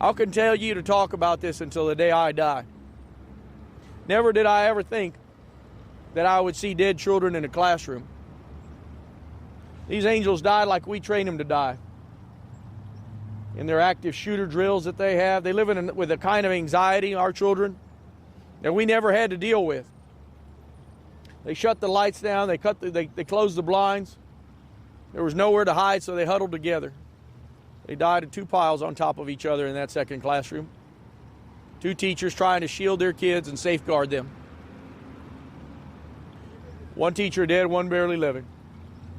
I'll continue to talk about this until the day I die. Never did I ever think that I would see dead children in a classroom. These angels die like we train them to die. In their active shooter drills that they have, they live with a kind of anxiety, our children, that we never had to deal with. They shut the lights down, they closed the blinds. There was nowhere to hide, so they huddled together. They died in two piles on top of each other in that second classroom. Two teachers trying to shield their kids and safeguard them. One teacher dead, one barely living.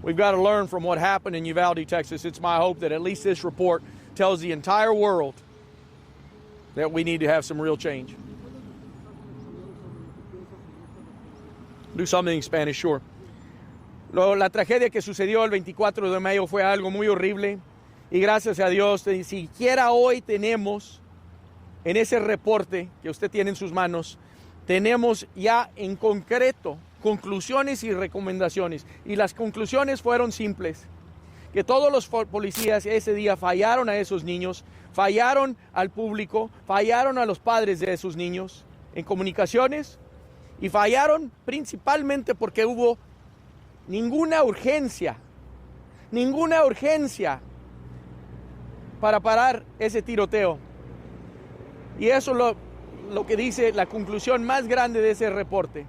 We've got to learn from what happened in Uvalde, Texas. It's my hope that at least this report tells the entire world that we need to have some real change. Do something in Spanish, sure. La tragedia que sucedió el 24 de mayo fue algo muy horrible y gracias a Dios, ni siquiera hoy tenemos en ese reporte que usted tiene en sus manos, tenemos ya en concreto conclusiones y recomendaciones. Y las conclusiones fueron simples. Que todos los policías ese día fallaron a esos niños, fallaron al público, fallaron a los padres de esos niños en comunicaciones y fallaron principalmente porque hubo ninguna urgencia para parar ese tiroteo. Y eso es lo que dice la conclusión más grande de ese reporte.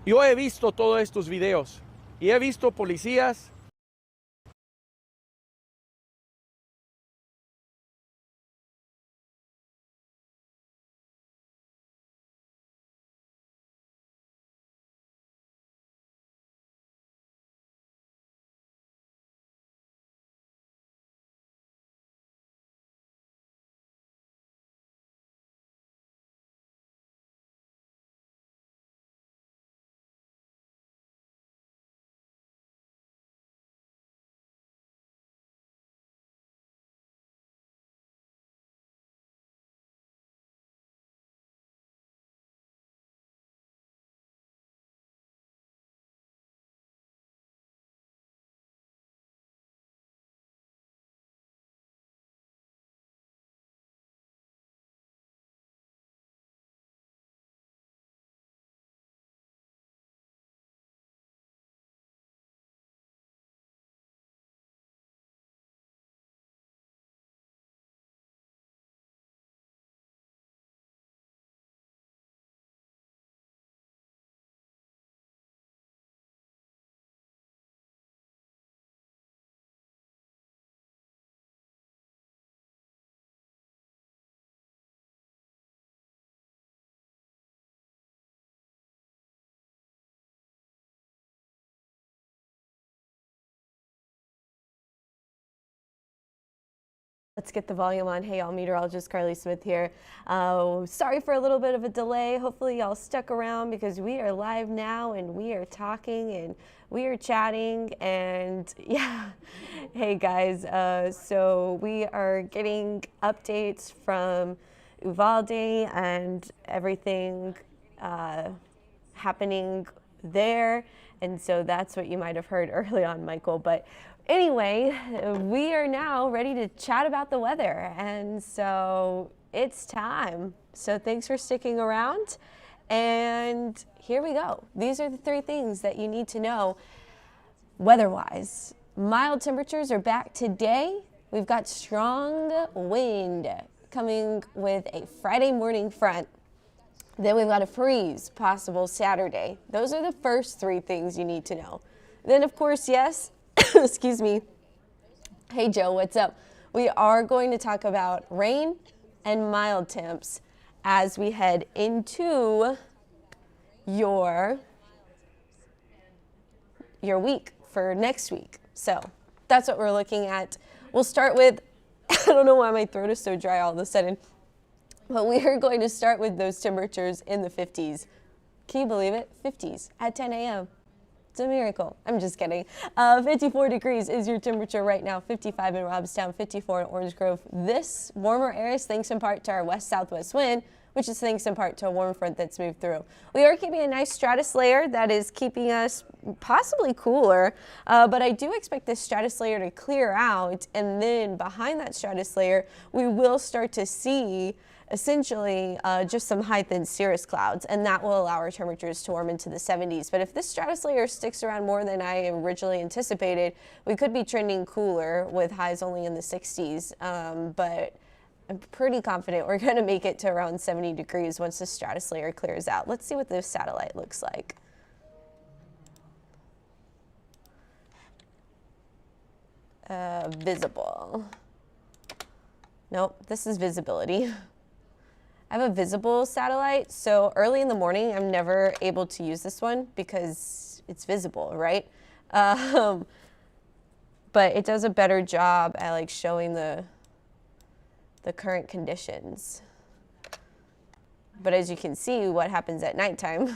Yo he visto todos estos videos y he visto policías Let's get the volume on. Hey y'all, Meteorologist Carly Smith here. Sorry for a little bit of a delay. Hopefully y'all stuck around because we are live now and we are talking and we are chatting and yeah. Hey guys, so we are getting updates from Uvalde and everything happening there. And so that's what you might have heard early on, Michael. But anyway, we are now ready to chat about the weather, and so it's time. So thanks for sticking around, and here we go. These are the three things that you need to know weather-wise. Mild temperatures are back today. We've got strong wind coming with a Friday morning front. Then we've got a freeze possible Saturday. Those are the first three things you need to know. Then, of course, yes, excuse me. Hey, Joe, what's up? We are going to talk about rain and mild temps as we head into your week for next week. So that's what we're looking at. We'll start with, I don't know why my throat is so dry all of a sudden, but we are going to start with those temperatures in the 50s. Can you believe it? 50s at 10 a.m. It's a miracle. I'm just kidding. 54 degrees is your temperature right now. 55 in Robstown, 54 in Orange Grove. This warmer air is thanks in part to our west-southwest wind, which is thanks in part to a warm front that's moved through. We are keeping a nice stratus layer that is keeping us possibly cooler, but I do expect this stratus layer to clear out, and then behind that stratus layer, we will start to see essentially just some high thin cirrus clouds, and that will allow our temperatures to warm into the 70s. But if this stratus layer sticks around more than I originally anticipated, we could be trending cooler with highs only in the 60s. But I'm pretty confident we're going to make it to around 70 degrees once the stratus layer clears out. Let's see what this satellite looks like. Visible. Nope, this is visibility. I have a visible satellite, so early in the morning, I'm never able to use this one because it's visible, right? But it does a better job at like showing the current conditions. But as you can see, what happens at nighttime.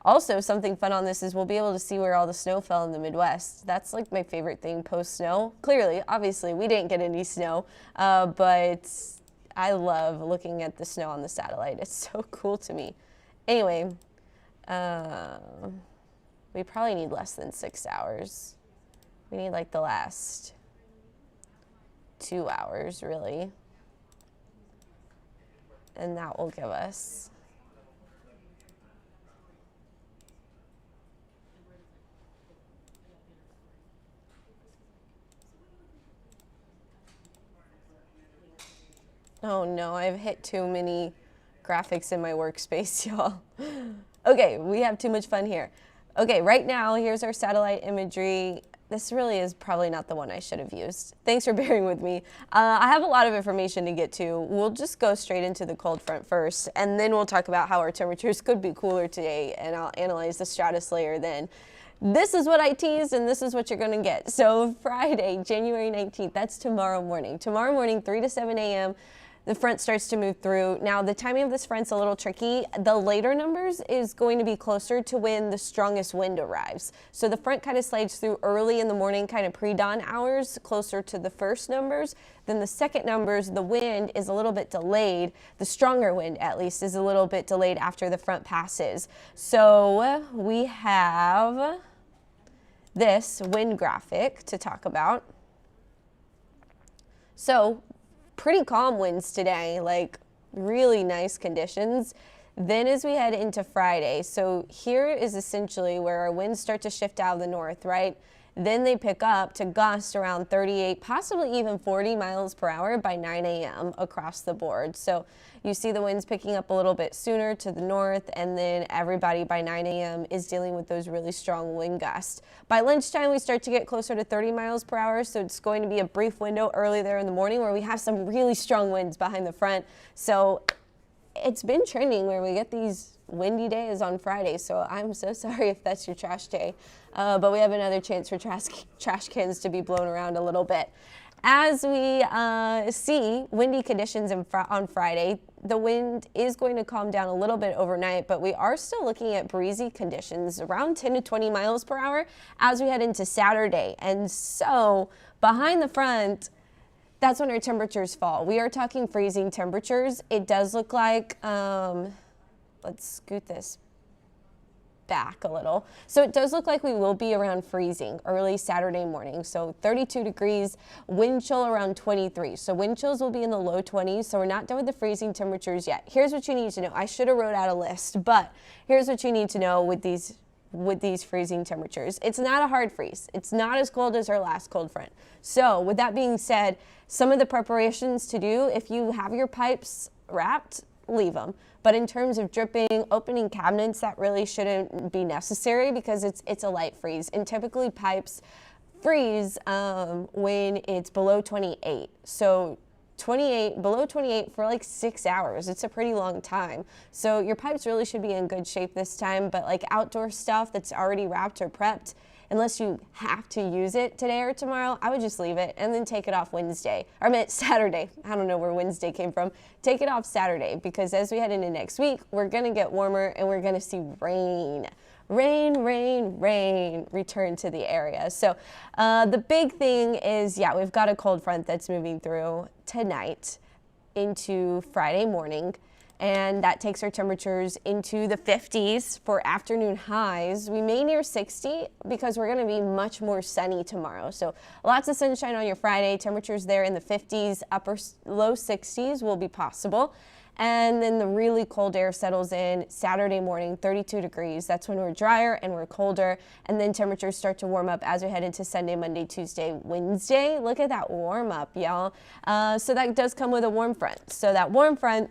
Also, something fun on this is we'll be able to see where all the snow fell in the Midwest. That's like my favorite thing post-snow. Clearly, obviously, we didn't get any snow, but I love looking at the snow on the satellite. It's so cool to me. Anyway, we probably need less than 6 hours. We need like the last 2 hours, really. And that will give us oh no, I've hit too many graphics in my workspace, y'all. Okay, we have too much fun here. Okay, right now, here's our satellite imagery. This really is probably not the one I should have used. Thanks for bearing with me. I have a lot of information to get to. We'll just go straight into the cold front first, and then we'll talk about how our temperatures could be cooler today, and I'll analyze the stratus layer then. This is what I teased, and this is what you're gonna get. So Friday, January 19th, that's tomorrow morning. Tomorrow morning, 3 to 7 a.m., the front starts to move through. Now, the timing of this front's a little tricky. The later numbers is going to be closer to when the strongest wind arrives. So the front kind of slides through early in the morning, kind of pre-dawn hours, closer to the first numbers. Then the second numbers, the wind is a little bit delayed. The stronger wind, at least, is a little bit delayed after the front passes. So we have this wind graphic to talk about. So pretty calm winds today, like really nice conditions. Then as we head into Friday, so here is essentially where our winds start to shift out of the north, right? Then they pick up to gust around 38, possibly even 40 miles per hour by 9 a.m. across the board. So you see the winds picking up a little bit sooner to the north, and then everybody by 9 a.m. is dealing with those really strong wind gusts. By lunchtime, we start to get closer to 30 miles per hour, so it's going to be a brief window early there in the morning where we have some really strong winds behind the front. So it's been trending where we get these windy days on Friday, so I'm so sorry if that's your trash day. But we have another chance for trash cans to be blown around a little bit. As we see windy conditions on Friday, the wind is going to calm down a little bit overnight, but we are still looking at breezy conditions around 10 to 20 miles per hour as we head into Saturday. And so behind the front, that's when our temperatures fall. We are talking freezing temperatures. It does look like, let's scoot this back a little. So it does look like we will be around freezing early Saturday morning. So 32 degrees, wind chill around 23. So wind chills will be in the low 20s. So we're not done with the freezing temperatures yet. Here's what you need to know. I should have wrote out a list, but here's what you need to know with these freezing temperatures. It's not a hard freeze. It's not as cold as our last cold front. So with that being said, some of the preparations to do, if you have your pipes wrapped, leave them. But in terms of dripping, opening cabinets, that really shouldn't be necessary because it's a light freeze. And typically pipes freeze when it's below 28. So below 28 for like 6 hours. It's a pretty long time. So your pipes really should be in good shape this time, but like outdoor stuff that's already wrapped or prepped, unless you have to use it today or tomorrow, I would just leave it and then take it off Saturday. I don't know where Wednesday came from. Take it off Saturday because as we head into next week, we're gonna get warmer and we're gonna see rain. Rain return to the area. So the big thing is, yeah, we've got a cold front that's moving through tonight into Friday morning. and that takes our temperatures into the 50s for afternoon highs. We may near 60 because we're going to be much more sunny tomorrow. So lots of sunshine on your Friday. Temperatures there in the 50s, low 60s will be possible. And then the really cold air settles in Saturday morning, 32 degrees. That's when we're drier and we're colder. And then temperatures start to warm up as we head into Sunday, Monday, Tuesday, Wednesday. Look at that warm up, y'all. So that does come with a warm front. So that warm front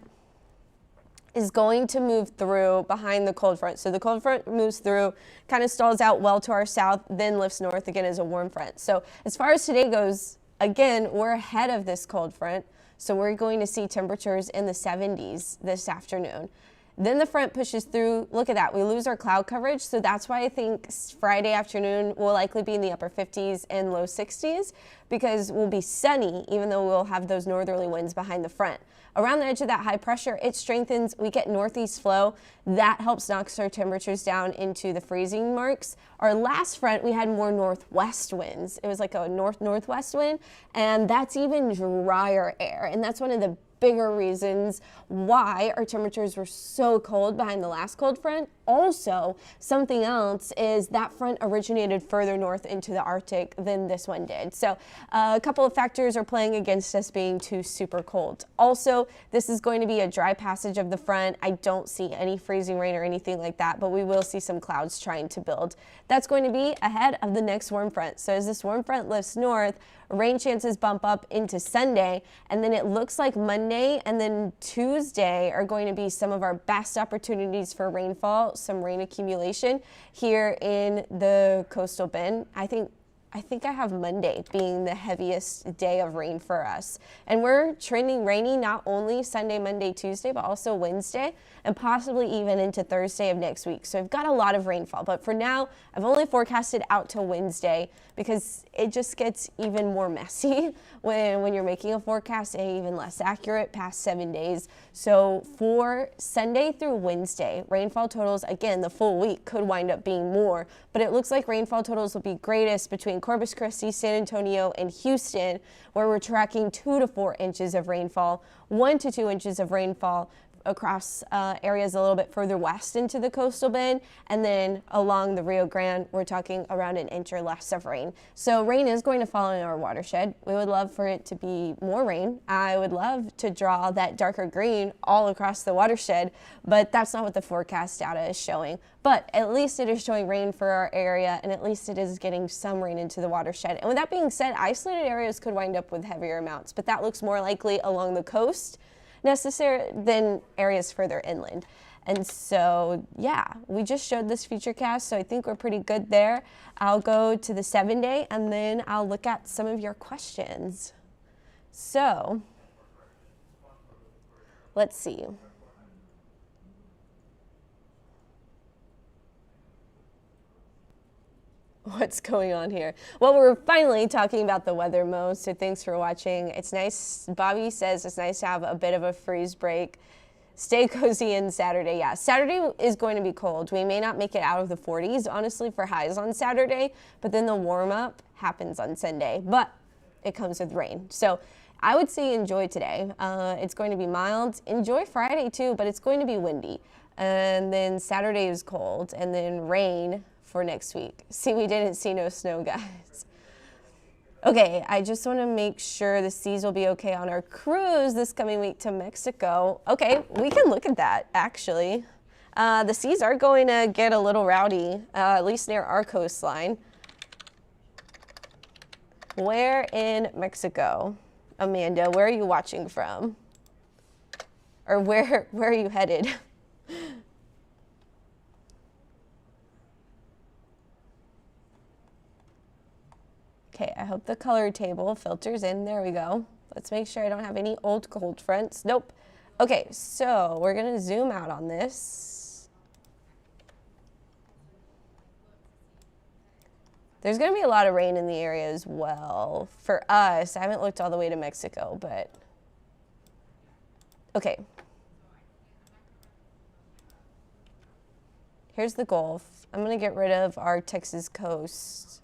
is going to move through behind the cold front. So the cold front moves through, kind of stalls out well to our south, then lifts north again as a warm front. So as far as today goes, again, we're ahead of this cold front. So we're going to see temperatures in the 70s this afternoon. Then the front pushes through. Look at that. We lose our cloud coverage. So that's why I think Friday afternoon will likely be in the upper 50s and low 60s, because we'll be sunny, even though we'll have those northerly winds behind the front. Around the edge of that high pressure, it strengthens. We get northeast flow. That helps knock our temperatures down into the freezing marks. Our last front, we had more northwest winds. It was like a north-northwest wind, and that's even drier air. And that's one of the bigger reasons why our temperatures were so cold behind the last cold front. Also, something else is that front originated further north into the Arctic than this one did. So a couple of factors are playing against us being too super cold. Also, this is going to be a dry passage of the front. I don't see any freezing rain or anything like that, but we will see some clouds trying to build. That's going to be ahead of the next warm front. So as this warm front lifts north, rain chances bump up into Sunday, and then it looks like Monday and then Tuesday are going to be some of our best opportunities for rainfall, some rain accumulation here in the coastal bend. I think I have Monday being the heaviest day of rain for us. And we're trending rainy not only Sunday, Monday, Tuesday, but also Wednesday and possibly even into Thursday of next week. So I've got a lot of rainfall. But for now, I've only forecasted out till Wednesday because it just gets even more messy when you're making a forecast and even less accurate past 7 days. So for Sunday through Wednesday, rainfall totals, again, the full week could wind up being more, but it looks like rainfall totals will be greatest between Corpus Christi, San Antonio, and Houston, where we're tracking 2 to 4 inches of rainfall, 1 to 2 inches of rainfall across areas a little bit further west into the coastal bend, and then along the Rio Grande, we're talking around an inch or less of rain. So rain is going to fall in our watershed. We would love for it to be more rain. I would love to draw that darker green all across the watershed, but that's not what the forecast data is showing. But at least it is showing rain for our area, and at least it is getting some rain into the watershed. And with that being said, isolated areas could wind up with heavier amounts, but that looks more likely along the coast necessary than areas further inland. And so, yeah, we just showed this futurecast, so I think we're pretty good there. I'll go to the 7-day, and then I'll look at some of your questions. So, let's see. What's going on here? Well, we're finally talking about the weather, Mo, so thanks for watching. It's nice. Bobby says it's nice to have a bit of a freeze break. Stay cozy in Saturday. Yeah, Saturday is going to be cold. We may not make it out of the 40s, honestly, for highs on Saturday, but then the warm up happens on Sunday, but it comes with rain. So I would say enjoy today. It's going to be mild. Enjoy Friday too, but it's going to be windy. And then Saturday is cold, and then rain for next week. See, we didn't see no snow, guys. Okay, I just want to make sure the seas will be okay on our cruise this coming week to Mexico. Okay, we can look at that, actually. The seas are going to get a little rowdy, at least near our coastline. Where in Mexico? Amanda, where are you watching from? Or where are you headed? Okay, I hope the color table filters in. There we go. Let's make sure I don't have any old cold fronts. Nope. Okay, so we're going to zoom out on this. There's going to be a lot of rain in the area as well. For us, I haven't looked all the way to Mexico, but okay. Here's the Gulf. I'm going to get rid of our Texas coast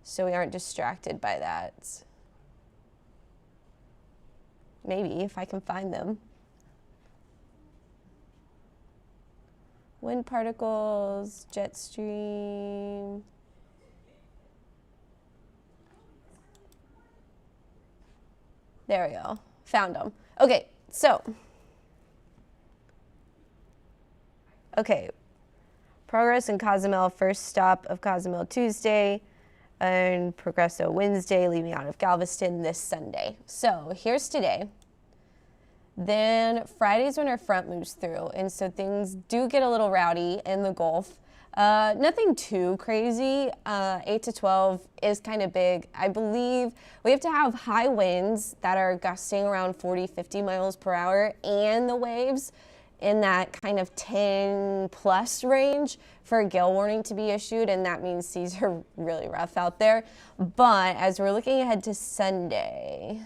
so we aren't distracted by that. Maybe, if I can find them. Wind particles, jet stream. There we go. Found them. Okay, so. Okay. Progress in Cozumel, first stop of Cozumel Tuesday, and Progresso Wednesday, leaving out of Galveston this Sunday. So here's today. Then Friday's when our front moves through, and so things do get a little rowdy in the Gulf. Nothing too crazy. 8 to 12 is kind of big. I believe we have to have high winds that are gusting around 40, 50 miles per hour, and the waves in that kind of 10 plus range for a gale warning to be issued, and that means seas are really rough out there. But as we're looking ahead to Sunday,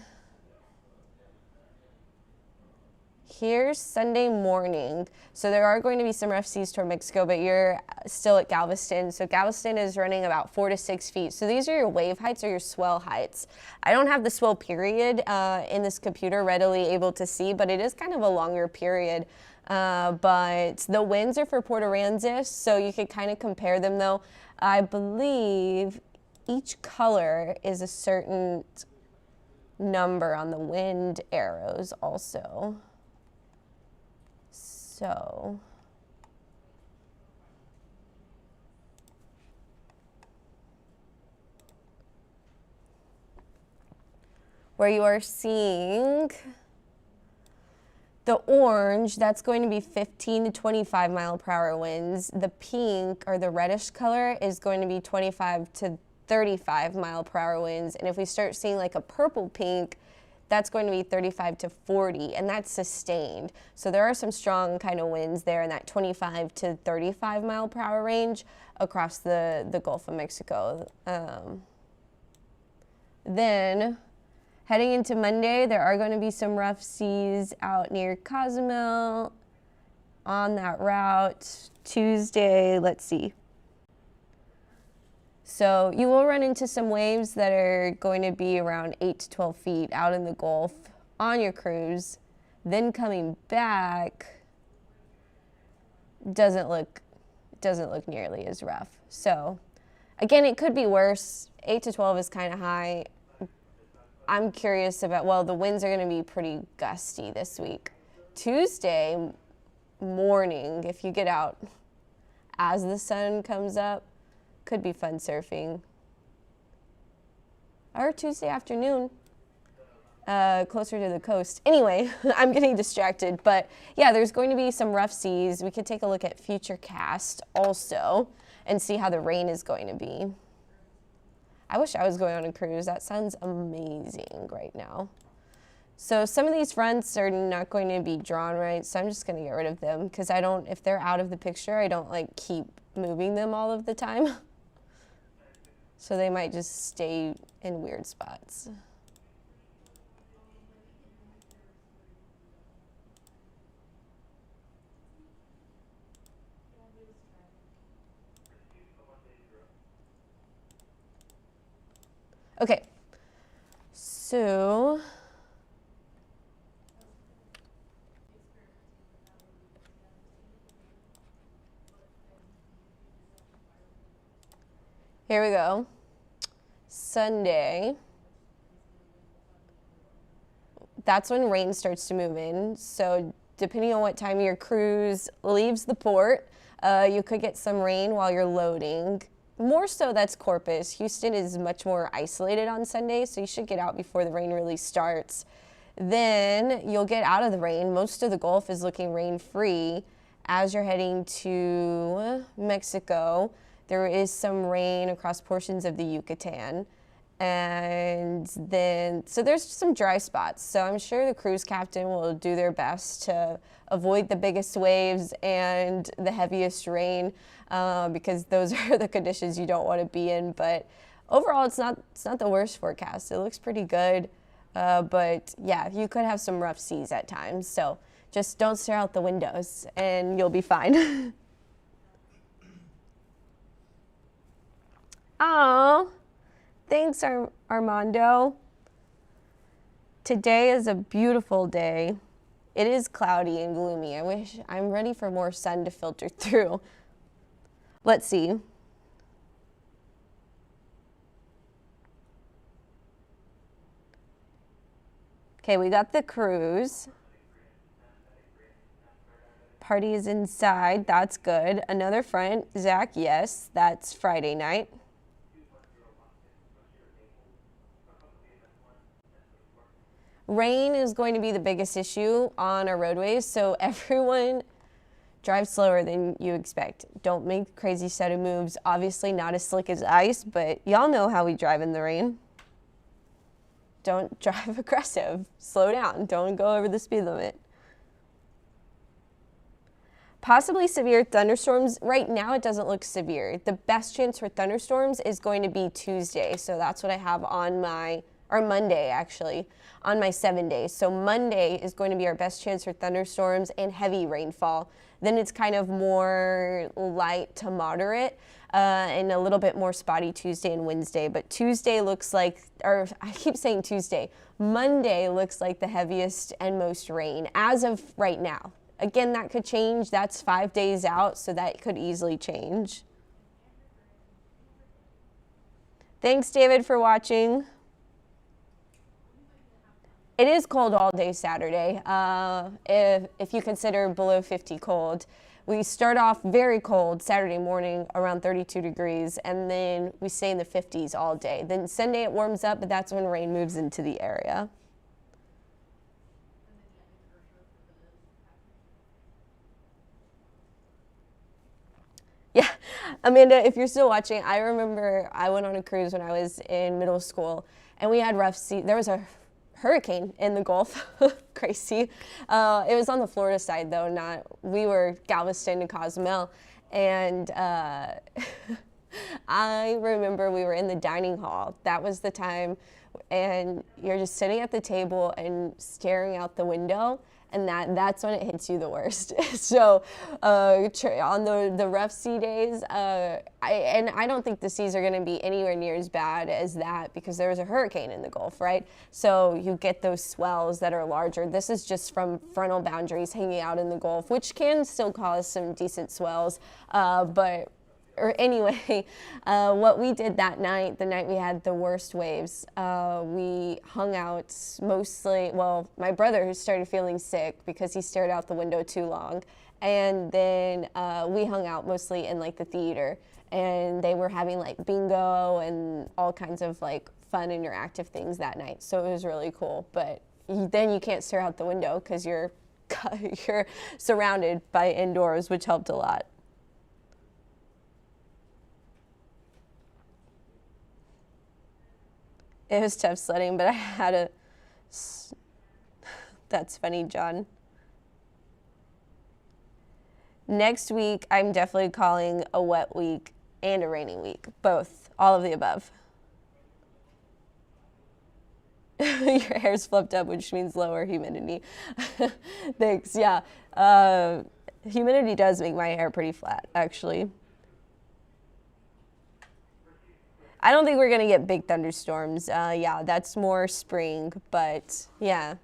here's Sunday morning. So there are going to be some rough seas toward Mexico, but you're still at Galveston. So Galveston is running about 4 to 6 feet. So these are your wave heights or your swell heights. I don't have the swell period in this computer readily able to see, but it is kind of a longer period. But the winds are for Port Aransas, so you could kind of compare them though. I believe each color is a certain number on the wind arrows also. So where you are seeing the orange, that's going to be 15 to 25 mile per hour winds. The pink or the reddish color is going to be 25 to 35 mile per hour winds. And if we start seeing like a purple pink, that's going to be 35 to 40, and that's sustained. So there are some strong kind of winds there in that 25 to 35 mile per hour range across the Gulf of Mexico. Then heading into Monday, there are going to be some rough seas out near Cozumel on that route. Tuesday, let's see. So you will run into some waves that are going to be around 8 to 12 feet out in the Gulf on your cruise. Then coming back doesn't look nearly as rough. So again, it could be worse. 8 to 12 is kind of high. I'm curious about, well, the winds are going to be pretty gusty this week. Tuesday morning, if you get out as the sun comes up, could be fun surfing. Or Tuesday afternoon, closer to the coast. Anyway, I'm getting distracted, but yeah, there's going to be some rough seas. We could take a look at Futurecast also and see how the rain is going to be. I wish I was going on a cruise. That sounds amazing right now. So some of these fronts are not going to be drawn right, so I'm just going to get rid of them because I don't, if they're out of the picture, I don't like keep moving them all of the time. So they might just stay in weird spots. Okay, so here we go. Sunday. That's when rain starts to move in. So depending on what time your cruise leaves the port, you could get some rain while you're loading. More so, that's Corpus. Houston is much more isolated on Sunday, so you should get out before the rain really starts. Then you'll get out of the rain. Most of the Gulf is looking rain-free. As you're heading to Mexico, there is some rain across portions of the Yucatan. And then, so there's some dry spots. So I'm sure the cruise captain will do their best to avoid the biggest waves and the heaviest rain because those are the conditions you don't want to be in. But overall, it's not the worst forecast. It looks pretty good. But yeah, you could have some rough seas at times. So just don't stare out the windows and you'll be fine. Oh, thanks, Armando. Today is a beautiful day. It is cloudy and gloomy. I'm ready for more sun to filter through. Let's see. Okay, we got the cruise. Party is inside. That's good. Another front. Zach, yes. That's Friday night. Rain is going to be the biggest issue on our roadways, so everyone drive slower than you expect. Don't make crazy sudden moves. Obviously not as slick as ice, but y'all know how we drive in the rain. Don't drive aggressive. Slow down. Don't go over the speed limit. Possibly severe thunderstorms. Right now it doesn't look severe. The best chance for thunderstorms is going to be Tuesday. So that's what I have on my, or Monday actually, on my 7 days. So Monday is going to be our best chance for thunderstorms and heavy rainfall. Then it's kind of more light to moderate and a little bit more spotty Tuesday and Wednesday. But Tuesday looks like, or I keep saying Tuesday, Monday looks like the heaviest and most rain as of right now. Again, that could change. That's 5 days out, so that could easily change. Thanks, David, for watching. It is cold all day Saturday, if you consider below 50 cold. We start off very cold Saturday morning, around 32 degrees, and then we stay in the 50s all day. Then Sunday it warms up, but that's when rain moves into the area. Yeah, Amanda, if you're still watching, I remember I went on a cruise when I was in middle school, and we had rough sea. There was a hurricane in the Gulf. Crazy. It was on the Florida side, though, not. We were Galveston and Cozumel, and I remember we were in the dining hall. That was the time, and you're just sitting at the table and staring out the window. And that's when it hits you the worst. So on the rough sea days, I don't think the seas are going to be anywhere near as bad as that because there was a hurricane in the Gulf, right? So you get those swells that are larger. This is just from frontal boundaries hanging out in the Gulf, which can still cause some decent swells, anyway, what we did that night, the night we had the worst waves, we hung out mostly, well, my brother started feeling sick because he stared out the window too long. And then we hung out mostly in like the theater, and they were having like bingo and all kinds of like fun interactive things that night. So it was really cool. But then you can't stare out the window because you're surrounded by indoors, which helped a lot. It was tough sledding, but I had a... That's funny, John. Next week, I'm definitely calling a wet week and a rainy week. Both. All of the above. Your hair's fluffed up, which means lower humidity. Thanks, yeah. Humidity does make my hair pretty flat, actually. I don't think we're going to get big thunderstorms. Yeah, that's more spring, but yeah.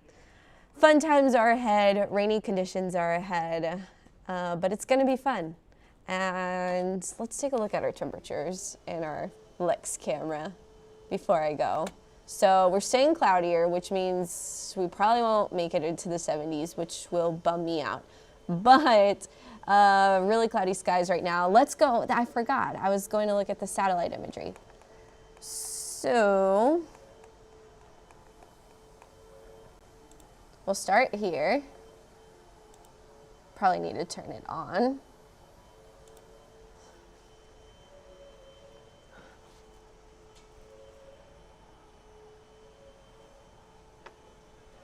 Fun times are ahead. Rainy conditions are ahead, but it's going to be fun. And let's take a look at our temperatures in our Lex camera before I go. So we're staying cloudier, which means we probably won't make it into the 70s, which will bum me out. But really cloudy skies right now. Let's go. I forgot. I was going to look at the satellite imagery. So we'll start here. Probably need to turn it on.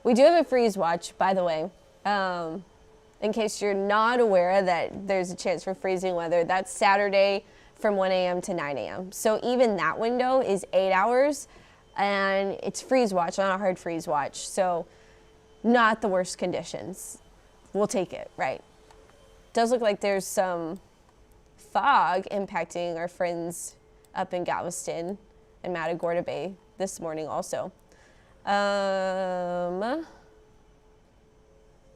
We do have a freeze watch, by the way. In case you're not aware that there's a chance for freezing weather, that's Saturday from 1 a.m. to 9 a.m. So even that window is 8 hours, and it's freeze watch, not a hard freeze watch. So not the worst conditions. We'll take it, right? Does look like there's some fog impacting our friends up in Galveston and Matagorda Bay this morning also.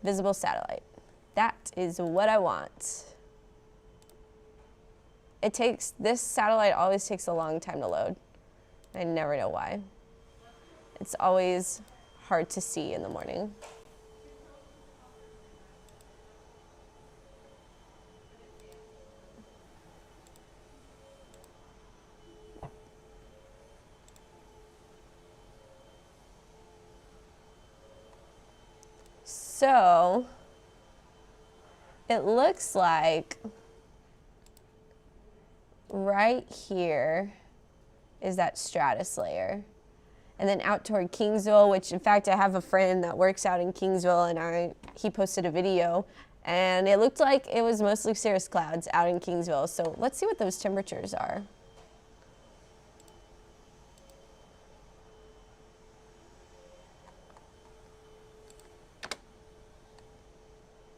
Visible satellite. That is what I want. This satellite always takes a long time to load. I never know why. It's always hard to see in the morning. So it looks like right here is that stratus layer. And then out toward Kingsville, which in fact I have a friend that works out in Kingsville, and he posted a video and it looked like it was mostly cirrus clouds out in Kingsville. So let's see what those temperatures are.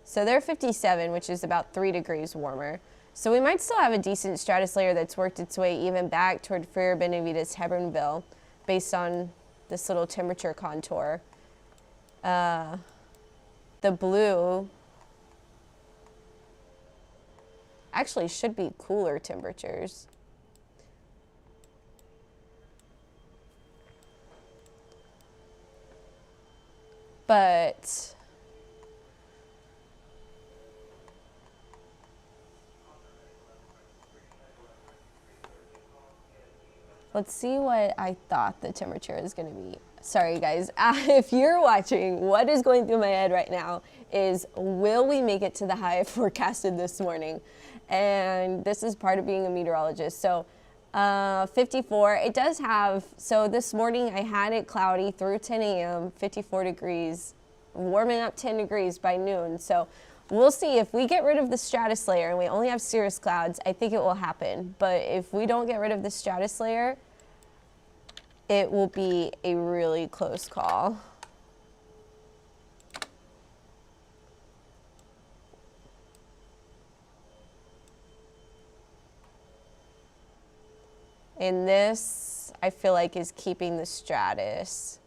So they're 57, which is about 3 degrees warmer. So we might still have a decent stratus layer that's worked its way even back toward Freer, Benavides, Hebronville, based on this little temperature contour. The blue actually should be cooler temperatures. But let's see what I thought the temperature is going to be. Sorry, guys. If you're watching, what is going through my head right now is, will we make it to the high forecasted this morning? And this is part of being a meteorologist. So 54, it does have, so this morning I had it cloudy through 10 a.m., 54 degrees, warming up 10 degrees by noon. So we'll see. If we get rid of the stratus layer and we only have cirrus clouds, I think it will happen. But if we don't get rid of the stratus layer, it will be a really close call. And this, I feel like, is keeping the stratus.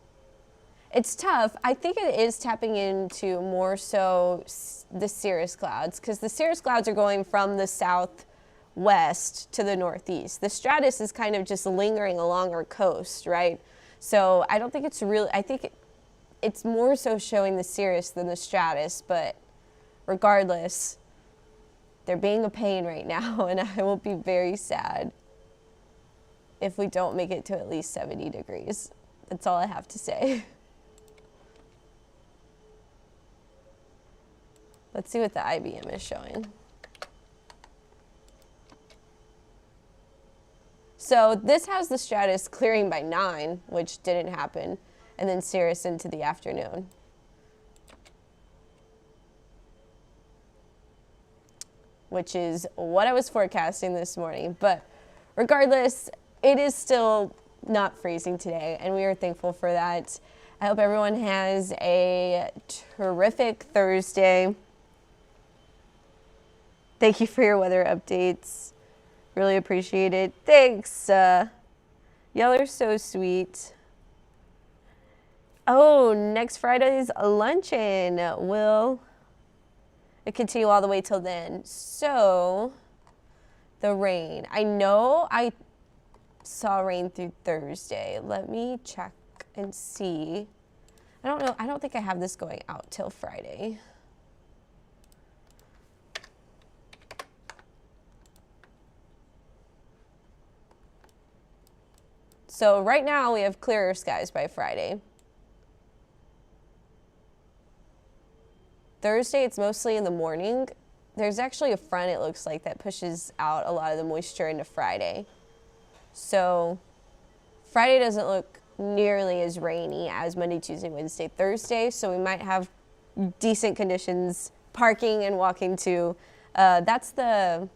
It's tough. I think it is tapping into more so the cirrus clouds, because the cirrus clouds are going from the southwest to the northeast. The stratus is kind of just lingering along our coast, right? So I don't think it's really, I think it's more so showing the cirrus than the stratus, but regardless, they're being a pain right now, and I will be very sad if we don't make it to at least 70 degrees. That's all I have to say. Let's see what the IBM is showing. So this has the stratus clearing by 9, which didn't happen, and then cirrus into the afternoon. Which is what I was forecasting this morning. But regardless, it is still not freezing today, and we are thankful for that. I hope everyone has a terrific Thursday. Thank you for your weather updates. Really appreciate it. Thanks. Y'all are so sweet. Oh, next Friday's luncheon will continue all the way till then. So, the rain. I know I saw rain through Thursday. Let me check and see. I don't know. I don't think I have this going out till Friday. So right now we have clearer skies by Friday. Thursday, it's mostly in the morning. There's actually a front, it looks like, that pushes out a lot of the moisture into Friday. So Friday doesn't look nearly as rainy as Monday, Tuesday, Wednesday, Thursday. So we might have decent conditions parking and walking to. That's the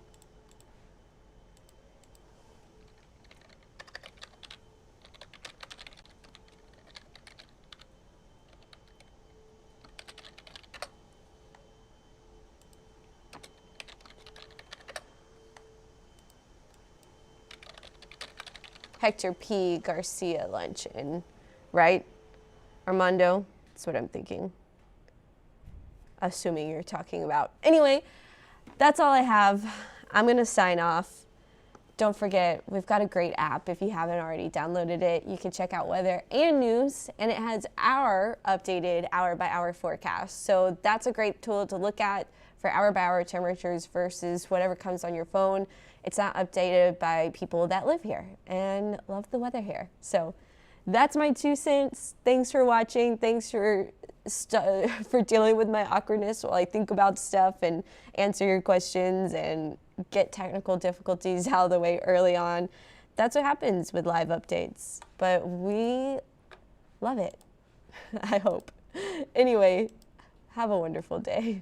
Hector P. Garcia luncheon, right? Armando? That's what I'm thinking. assuming you're talking about. Anyway, that's all I have. I'm going to sign off. Don't forget, we've got a great app. If you haven't already downloaded it, you can check out weather and news, and it has our updated hour-by-hour forecast. So that's a great tool to look at for hour-by-hour temperatures versus whatever comes on your phone. It's not updated by people that live here and love the weather here. So that's my 2 cents. Thanks for watching. Thanks for dealing with my awkwardness while I think about stuff and answer your questions and get technical difficulties out of the way early on. That's what happens with live updates, but we love it. I hope. Anyway, have a wonderful day.